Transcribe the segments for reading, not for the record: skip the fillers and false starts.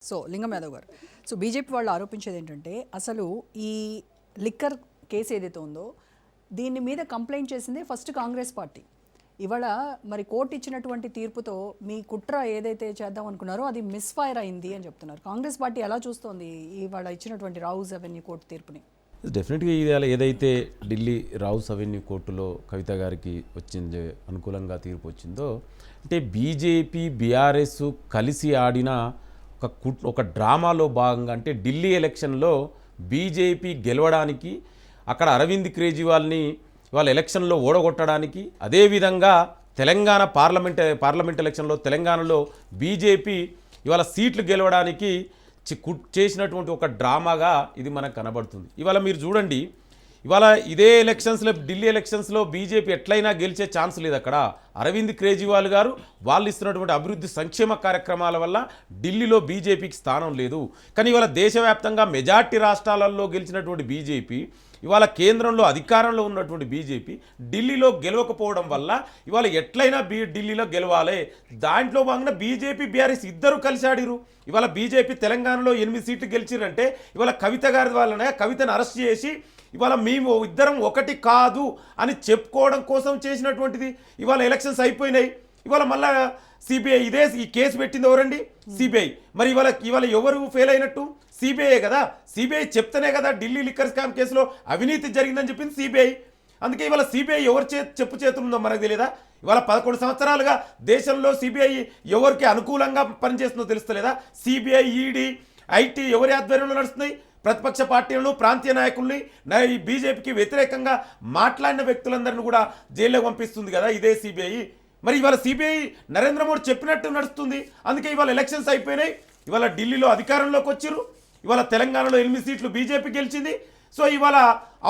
So లింగం యాదవ్ గారు, so BJP వాళ్ళు ఆరోపించేది ఏంటంటే అసలు ఈ లిక్కర్ కేసు ఏదైతే ఉందో దీని మీద కంప్లైంట్ చేసింది ఫస్ట్ కాంగ్రెస్ పార్టీ. ఇవాళ మరి కోర్టు ఇచ్చినటువంటి తీర్పుతో మీ కుట్ర ఏదైతే చేద్దాం అనుకున్నారో అది మిస్ఫైర్ అయింది అని చెప్తున్నారు. కాంగ్రెస్ పార్టీ ఎలా చూస్తోంది ఇవాళ ఇచ్చినటువంటి రావుస్ అవెన్యూ కోర్టు తీర్పుని? డెఫినెట్గా ఇవాళ ఏదైతే ఢిల్లీ రావుస్ అవెన్యూ కోర్టులో కవిత గారికి వచ్చింది అనుకూలంగా తీర్పు వచ్చిందో, అంటే బీజేపీ బీఆర్ఎస్ కలిసి ఆడిన ఒక డ్రామాలో భాగంగా, అంటే ఢిల్లీ ఎలక్షన్లో బీజేపీ గెలవడానికి, అక్కడ అరవింద్ కేజ్రీవాల్ని ఇవాళ ఎలక్షన్లో ఓడగొట్టడానికి, అదేవిధంగా తెలంగాణ పార్లమెంట్ ఎలక్షన్లో తెలంగాణలో బీజేపీ ఇవాళ సీట్లు గెలవడానికి చేసినటువంటి ఒక డ్రామాగా ఇది మనకు కనబడుతుంది. ఇవాళ మీరు చూడండి, ఇవాళ ఇదే ఎలక్షన్స్లో ఢిల్లీ ఎలక్షన్స్లో బీజేపీ ఎట్లయినా గెలిచే ఛాన్స్ లేదు. అక్కడ అరవింద్ కేజ్రీవాల్ గారు వాళ్ళు ఇస్తున్నటువంటి అభివృద్ధి సంక్షేమ కార్యక్రమాల వల్ల ఢిల్లీలో బీజేపీకి స్థానం లేదు. కానీ ఇవాళ దేశవ్యాప్తంగా మెజార్టీ రాష్ట్రాలలో గెలిచినటువంటి బీజేపీ, ఇవాళ కేంద్రంలో అధికారంలో ఉన్నటువంటి బీజేపీ ఢిల్లీలో గెలవకపోవడం వల్ల ఇవాళ ఎట్లయినా ఢిల్లీలో గెలవాలి. దాంట్లో భాగంగా బీజేపీ బీఆర్ఎస్ ఇద్దరు కలిసి ఆడిరు. ఇవాళ బీజేపీ తెలంగాణలో 8 సీట్లు గెలిచిరంటే ఇవాళ కవిత గారి వల్లనే కవితను అరెస్ట్ చేసి ఇవాళ మేము ఇద్దరం ఒకటి కాదు అని చెప్పుకోవడం కోసం చేసినటువంటిది. ఇవాళ ఎలక్షన్స్ అయిపోయినాయి, ఇవాళ మళ్ళా సిబిఐ ఈ కేసు పెట్టింది ఎవరండి? సిబిఐ. మరి ఇవాళ ఎవరు ఫెయిల్ అయినట్టు? సిబిఐ కదా. సిబిఐ చెప్తేనే కదా ఢిల్లీ లిక్కర్ స్కామ్ కేసులో అవినీతి జరిగిందని చెప్పింది సిబిఐ. అందుకే ఇవాళ సిబిఐ ఎవరు చెప్పు చేతులుందో మనకు తెలియదా? ఇవాళ 11 సంవత్సరాలుగా దేశంలో సిబిఐ ఎవరికి అనుకూలంగా పనిచేస్తుందో తెలుస్తలేదా? సిబిఐ, ఈడీ, ఐటీ ఎవరి ఆధ్వర్యంలో నడుస్తున్నాయి? ప్రతిపక్ష పార్టీలను, ప్రాంతీయ నాయకుల్ని, ఈ బీజేపీకి వ్యతిరేకంగా మాట్లాడిన వ్యక్తులందరినీ కూడా జైల్లో పంపిస్తుంది కదా ఇదే సిబిఐ. మరి ఇవాళ సిబిఐ నరేంద్ర మోడీ చెప్పినట్టు నడుస్తుంది. అందుకే ఇవాళ ఎలక్షన్స్ అయిపోయినాయి, ఇవాళ ఢిల్లీలో అధికారంలోకి వచ్చారు, ఇవాళ తెలంగాణలో 8 సీట్లు బీజేపీ గెలిచింది. సో ఇవాళ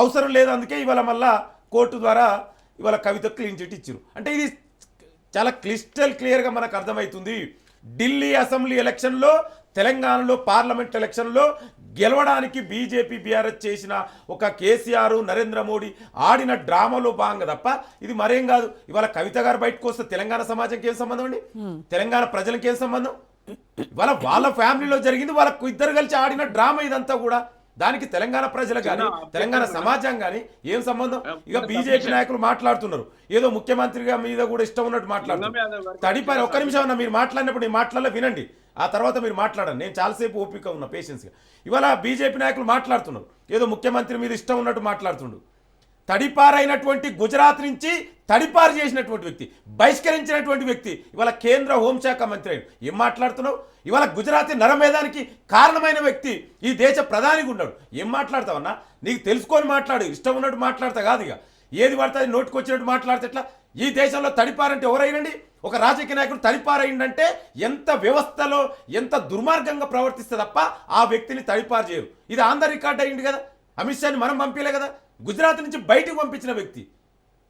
అవసరం లేదు, అందుకే ఇవాళ మళ్ళా కోర్టు ద్వారా ఇవాళ కవిత క్లీన్ చిట్ ఇచ్చారు. అంటే ఇది చాలా క్లియర్గా మనకు అర్థమవుతుంది. ఢిల్లీ అసెంబ్లీ ఎలక్షన్లో, తెలంగాణలో పార్లమెంట్ ఎలక్షన్లో గెలవడానికి బీజేపీ బీఆర్ఎస్ చేసిన ఒక కేసీఆర్, నరేంద్ర మోడీ ఆడిన డ్రామాలో భాగంగా తప్ప ఇది మరేం కాదు. ఇవాళ కవిత గారు బయటకు వస్తే తెలంగాణ సమాజంకి ఏం సంబంధం అండి? తెలంగాణ ప్రజలకి ఏం సంబంధం? ఇవాళ వాళ్ళ ఫ్యామిలీలో జరిగింది, వాళ్ళకు ఇద్దరు కలిసి ఆడిన డ్రామా ఇదంతా కూడా. దానికి తెలంగాణ ప్రజలకు కానీ తెలంగాణ సమాజం కానీ ఏం సంబంధం? ఇక బీజేపీ నాయకులు మాట్లాడుతున్నారు, ఏదో ముఖ్యమంత్రిగా మీద కూడా ఇష్టం ఉన్నట్టు మాట్లాడుతున్నారు. తడిపారి ఒక్క నిమిషం అన్న, మీరు మాట్లాడినప్పుడు నేను మాట్లాడాల వినండి, ఆ తర్వాత మీరు మాట్లాడండి. నేను చాలాసేపు ఓపిక ఉన్న పేషెన్స్గా. ఇవాళ బీజేపీ నాయకులు మాట్లాడుతున్నారు, ఏదో ముఖ్యమంత్రి మీద ఇష్టం ఉన్నట్టు మాట్లాడుతుండు. తడిపారైనటువంటి గుజరాత్ నుంచి తడిపారు చేసినటువంటి వ్యక్తి, బహిష్కరించినటువంటి వ్యక్తి ఇవాళ కేంద్ర హోంశాఖ మంత్రి అయిన ఏం మాట్లాడుతున్నావు? ఇవాళ గుజరాతీ నరమేధానికి కారణమైన వ్యక్తి ఈ దేశ ప్రధానిగా ఉన్నాడు. ఏం మాట్లాడతావన్నా? నీకు తెలుసుకొని మాట్లాడు, ఇష్టం ఉన్నట్టు మాట్లాడతా కాదు. ఇక ఏది పడుతుంది నోటికి వచ్చినట్టు మాట్లాడితే ఎట్లా? ఈ దేశంలో తడిపారంటే ఎవరైనండి? ఒక రాజకీయ నాయకుడు తడిపారైందంటే ఎంత వ్యవస్థలో ఎంత దుర్మార్గంగా ప్రవర్తిస్తే తప్ప ఆ వ్యక్తిని తడిపారు చేయరు. ఇది ఆంధ్ర రికార్డ్ అయ్యింది కదా, అమిత్ షాని మనం పంపించలే కదా, గుజరాత్ నుంచి బయటకు పంపించిన వ్యక్తి.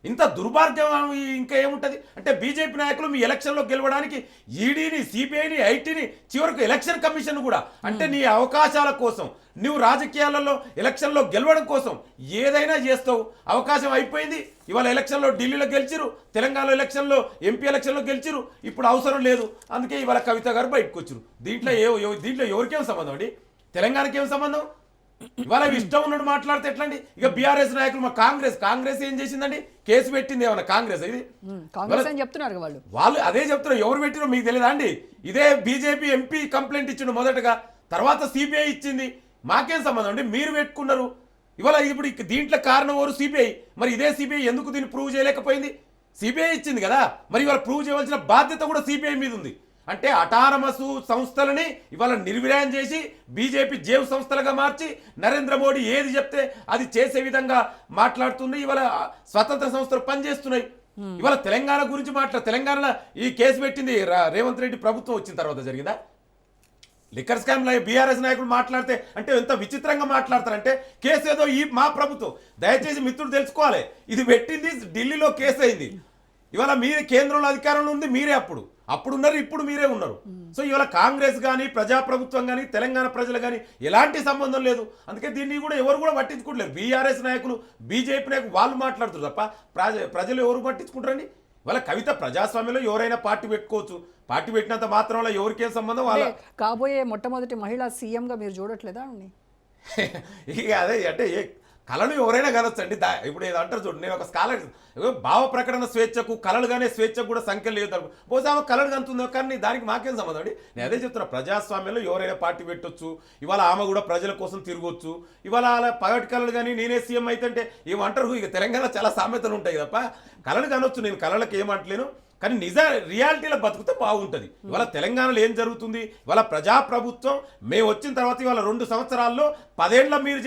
ఇంత దుర్మార్గం ఇంకా ఏముంటుంది? అంటే బీజేపీ నాయకులు మీ ఎలక్షన్లో గెలవడానికి ఈడీని, సిబిఐని, ఐటీని, చివరకు ఎలక్షన్ కమిషన్ కూడా, అంటే నీ అవకాశాల కోసం, నువ్వు రాజకీయాలలో ఎలక్షన్లో గెలవడం కోసం ఏదైనా చేస్తావు. అవకాశం అయిపోయింది. ఇవాళ ఎలక్షన్లో ఢిల్లీలో గెలిచిరు, తెలంగాణలో ఎలక్షన్లో ఎంపీ ఎలక్షన్లో గెలిచిరు, ఇప్పుడు అవసరం లేదు. అందుకే ఇవాళ కవిత గారు బయటకు వచ్చారు. దీంట్లో ఎవరికేం సంబంధం అండి? తెలంగాణకి ఏం సంబంధం? ఇవాళ ఇష్టం ఉన్నట్టు మాట్లాడితే ఎట్లండి? ఇక బీఆర్ఎస్ నాయకులు, మా కాంగ్రెస్ ఏం చేసిందండి? కేసు పెట్టింది ఏమన్నా కాంగ్రెస్? ఇది చెప్తున్నారు వాళ్ళు అదే చెప్తున్నారు. ఎవరు పెట్టినో మీకు తెలియదా అండి? ఇదే బీజేపీ ఎంపీ కంప్లైంట్ ఇచ్చిండు మొదటగా, తర్వాత సిబిఐ ఇచ్చింది. మాకేం సంబంధం అండి? మీరు పెట్టుకున్నారు. ఇవాళ ఇప్పుడు దీంట్లో కారణం ఎవరు? సిబిఐ. మరి ఇదే సిబిఐ ఎందుకు దీన్ని ప్రూవ్ చేయలేకపోయింది? సిబిఐ ఇచ్చింది కదా, మరి ఇవాళ ప్రూవ్ చేయవలసిన బాధ్యత కూడా సిబిఐ మీద ఉంది. అంటే అటానమస్ సంస్థలని ఇవాళ నిర్వీర్యం చేసి బీజేపీ జేబు సంస్థలుగా మార్చి నరేంద్ర మోడీ ఏది చెప్తే అది చేసే విధంగా మాట్లాడుతుంది. ఇవాళ స్వతంత్ర సంస్థలు పనిచేస్తున్నాయి. ఇవాళ తెలంగాణ గురించి తెలంగాణలో ఈ కేసు పెట్టింది రేవంత్ రెడ్డి ప్రభుత్వం వచ్చిన తర్వాత జరిగిందా? లిక్కర్ స్కామ్ బీఆర్ఎస్ నాయకులు మాట్లాడితే అంటే ఎంత విచిత్రంగా మాట్లాడతారంటే, కేసు ఏదో మా ప్రభుత్వం. దయచేసి మిత్రుడు తెలుసుకోవాలి, ఇది పెట్టింది ఢిల్లీలో కేసు అయింది. ఇవాళ మీరే కేంద్రంలో అధికారంలో ఉంది, మీరే అప్పుడున్నారు, ఇప్పుడు మీరే ఉన్నారు. సో ఇవాళ కాంగ్రెస్ కానీ ప్రజాప్రభుత్వం కానీ తెలంగాణ ప్రజలు కానీ ఎలాంటి సంబంధం లేదు. అందుకే దీన్ని కూడా ఎవరు కూడా పట్టించుకోవట్లేదు. బీఆర్ఎస్ నాయకులు, బీజేపీ నాయకులు వాళ్ళు మాట్లాడుతారు తప్ప ప్రజలు ఎవరు పట్టించుకుంటారండి? ఇవాళ కవిత ప్రజాస్వామ్యంలో ఎవరైనా పార్టీ పెట్టుకోవచ్చు, పార్టీ పెట్టినంత మాత్రంలో ఎవరికేం సంబంధం వాళ్ళ కాబోయే మొట్టమొదటి మహిళా సీఎంగా మీరు చూడట్లేదా అండి? ఇక అదే అంటే కళను ఎవరైనా కనొచ్చండి. ఇప్పుడు ఏదో అంటారు చూడు, నేను ఒక స్కాలర్, భావ ప్రకటన స్వేచ్ఛకు కళలుగానే స్వేచ్ఛకు కూడా సంఖ్య లేదు. బహుశా ఆమె కళలు కంటుందో, కానీ దానికి మాకేం సంబంధం అండి. నేను అదే చెప్తున్నా, ప్రజాస్వామ్యంలో ఎవరైనా పార్టీ పెట్టొచ్చు. ఇవాళ ఆమె కూడా ప్రజల కోసం తిరగొచ్చు. ఇవాళ అలా పగటి కళలు కానీ నేనే సీఎం అయితే ఏమంటారు, ఇక తెలంగాణ చాలా సామెతలు ఉంటాయి తప్ప కళలు కనొచ్చు. నేను కళలకు ఏమంటలేను, కానీ రియాలిటీలో బతుకుతే బాగుంటుంది. ఇవాళ తెలంగాణలో ఏం జరుగుతుంది, ఇవాళ ప్రజాప్రభుత్వం మేము వచ్చిన తర్వాత ఇవాళ 2 సంవత్సరాల్లో 10 ఏళ్ల మీరు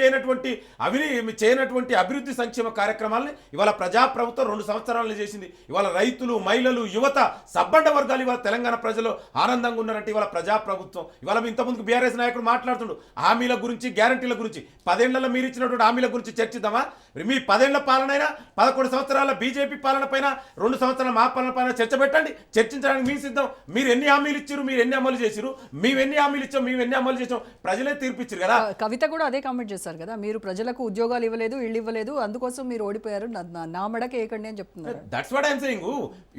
చేయనటువంటి అభివృద్ధి సంక్షేమ కార్యక్రమాలని ఇవాళ ప్రజాప్రభుత్వం 2 సంవత్సరాలు చేసింది. ఇవాళ రైతులు, మహిళలు, యువత, సబ్బండ వర్గాలు ఇవాళ తెలంగాణ ప్రజలు ఆనందంగా ఉన్నారంటే ఇవాళ ప్రజాప్రభుత్వం. ఇవాళ ఇంతకుముందు బీఆర్ఎస్ నాయకుడు మాట్లాడుతుండు హామీల గురించి, గ్యారంటీల గురించి. 10 ఏళ్లలో మీరు ఇచ్చినటువంటి హామీల గురించి చర్చిద్దామా? మీ 10 ఏళ్ల పాలనైనా 11 సంవత్సరాల బీజేపీ పాలన పైన 2 సంవత్సరాల మా పాలన పైన చర్చ పెట్టండి. చర్చించడానికి మీ సిద్ధం. మీరు ఎన్ని హామీలు ఇచ్చారు, మీరు ఎన్ని అమలు చేసారు, మేము ఎన్ని హామీలు ఇచ్చాం, మేము ఎన్ని అమలు చేసాం, ప్రజలే తీర్పిచ్చారు కదా. కవిత కూడా అదే కామెంట్ చేశారు కదా, మీరు ప్రజలకు ఉద్యోగాలు ఇవ్వలేదు, ఇళ్ళు ఇవ్వలేదు, అందుకోసం మీరు ఓడిపోయారు, నా మెడకే ఏకండి అని చెప్తున్నారు. That's what I'm saying.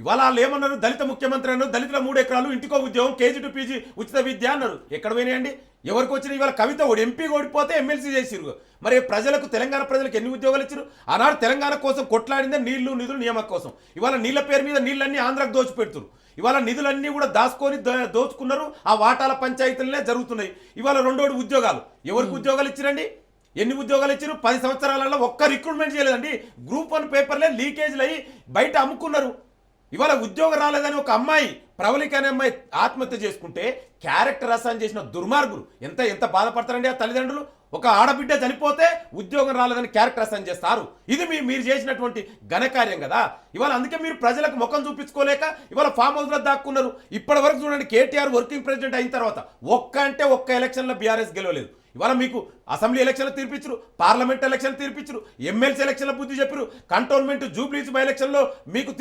ఇవాళ వాళ్ళు ఏమన్నారు, దళిత ముఖ్యమంత్రి అన్నారు, దళితుల 3 ఎకరాలు, ఇంటికో ఉద్యోగం, KG to PG ఉచిత విద్య అన్నారు. ఎక్కడ పోయినాయండి? ఎవరికి వచ్చిన? ఇవాళ కవిత ఎంపీ ఓడిపోతే ఎమ్మెల్సీ చేసిరు. మరి ప్రజలకు, తెలంగాణ ప్రజలకు ఎన్ని ఉద్యోగాలు ఇచ్చారు? ఆనాడు తెలంగాణ కోసం కొట్లాడిందే నీళ్లు, నిధులు, నియామక కోసం. ఇవాళ నీళ్ల పేరు మీద నీళ్ళన్నీ ఆంధ్రాకు దోచిపెడుతున్నారు. ఇవాళ నిధులన్నీ కూడా దాచుకొని దోచుకున్నారు. ఆ వాటాల పంచాయతీలనే జరుగుతున్నాయి. ఇవాళ 2 ఉద్యోగాలు, ఎవరికి ఉద్యోగాలు ఇచ్చిరండి? ఎన్ని ఉద్యోగాలు ఇచ్చారు? 10 సంవత్సరాలలో ఒక్క రిక్రూట్మెంట్ చేయలేదండి. గ్రూప్ 1 పేపర్లే లీకేజ్లు అయ్యి బయట అమ్ముకున్నారు. ఇవాళ ఉద్యోగం రాలేదని ఒక అమ్మాయి, ప్రవళిక అనే అమ్మాయి ఆత్మహత్య చేసుకుంటే క్యారెక్టర్ అసైన్ చేసిన దుర్మార్గులు ఎంత బాధపడతారండి ఆ తల్లిదండ్రులు. ఒక ఆడబిడ్డ చనిపోతే ఉద్యోగం రాలేదని క్యారెక్టర్ అసైన్ చేస్తారు. ఇది మీరు చేసినటువంటి ఘనకార్యం కదా. ఇవాళ అందుకే మీరు ప్రజలకు ముఖం చూపించుకోలేక ఇవాళ ఫామ్ హౌస్లో దాక్కున్నారు. ఇప్పటి వరకు చూడండి, కేటీఆర్ వర్కింగ్ ప్రెసిడెంట్ అయిన తర్వాత ఒక్క ఎలక్షన్లో బీఆర్ఎస్ గెలవలేదు. ఇవాళ మీకు అసెంబ్లీ ఎలక్షన్లు తీర్పిచ్చారు, పార్లమెంట్ ఎలక్షన్ తీర్పిచ్చారు, ఎమ్మెల్సీ ఎలక్షన్ల బుద్ధి చెప్పారు, కంటోన్మెంట్ జూబ్లీస్ బై ఎలక్షన్లో మీకు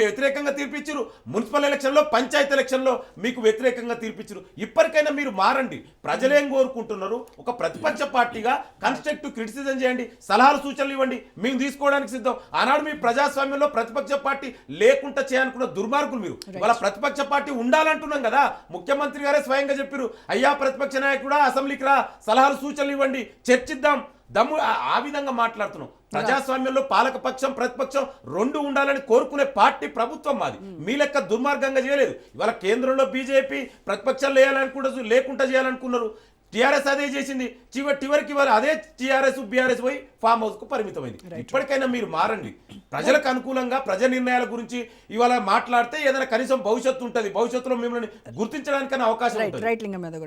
వ్యతిరేకంగా తీర్పిచ్చారు, మున్సిపల్ ఎలక్షన్లో, పంచాయతీ ఎలక్షన్లో మీకు వ్యతిరేకంగా తీర్పిచ్చారు. ఇప్పటికైనా మీరు మారండి. ప్రజలేం కోరుకుంటున్నారు? ఒక ప్రతిపక్ష పార్టీగా కన్స్ట్రక్టివ్ క్రిటిసిజం చేయండి, సలహాలు సూచనలు ఇవ్వండి, మేము తీసుకోవడానికి సిద్ధం. ఆనాడు మీ ప్రజాస్వామ్యంలో ప్రతిపక్ష పార్టీ లేకుండా చేయాలనుకున్న దుర్మార్గులు మీరు. ఇవాళ ప్రతిపక్ష పార్టీ ఉండాలంటున్నాం కదా. ముఖ్యమంత్రి గారే స్వయంగా చెప్పారు, అయ్యా ప్రతిపక్ష నాయకుడా అసెంబ్లీకి రా, సలహాలు సూచనలు ఇవ్వండి, చర్చిద్దాం, దమ్ము. ఆ విధంగా మాట్లాడుతున్నాం. ప్రజాస్వామ్యంలో పాలకపక్షం, ప్రతిపక్షం 2 ఉండాలని కోరుకునే పార్టీ ప్రభుత్వం మాది. మీ లెక్క దుర్మార్గంగా చేయలేదు. ఇవాళ కేంద్రంలో బీజేపీ ప్రతిపక్షాలు లేకుండా చేయాలనుకున్నారు. టీఆర్ఎస్ అదే చేసింది. చివరికి ఇవాళ అదే టీఆర్ఎస్, బీఆర్ఎస్ పోయి ఫామ్ హౌస్ కు పరిమితమైంది. ఇప్పటికైనా మీరు మారండి. ప్రజలకు అనుకూలంగా ప్రజా నిర్ణయాల గురించి ఇవాళ మాట్లాడితే ఏదైనా కనీసం భవిష్యత్తు ఉంటుంది. భవిష్యత్తులో మిమ్మల్ని గుర్తించడానికైనా అవకాశం ఉంటుంది.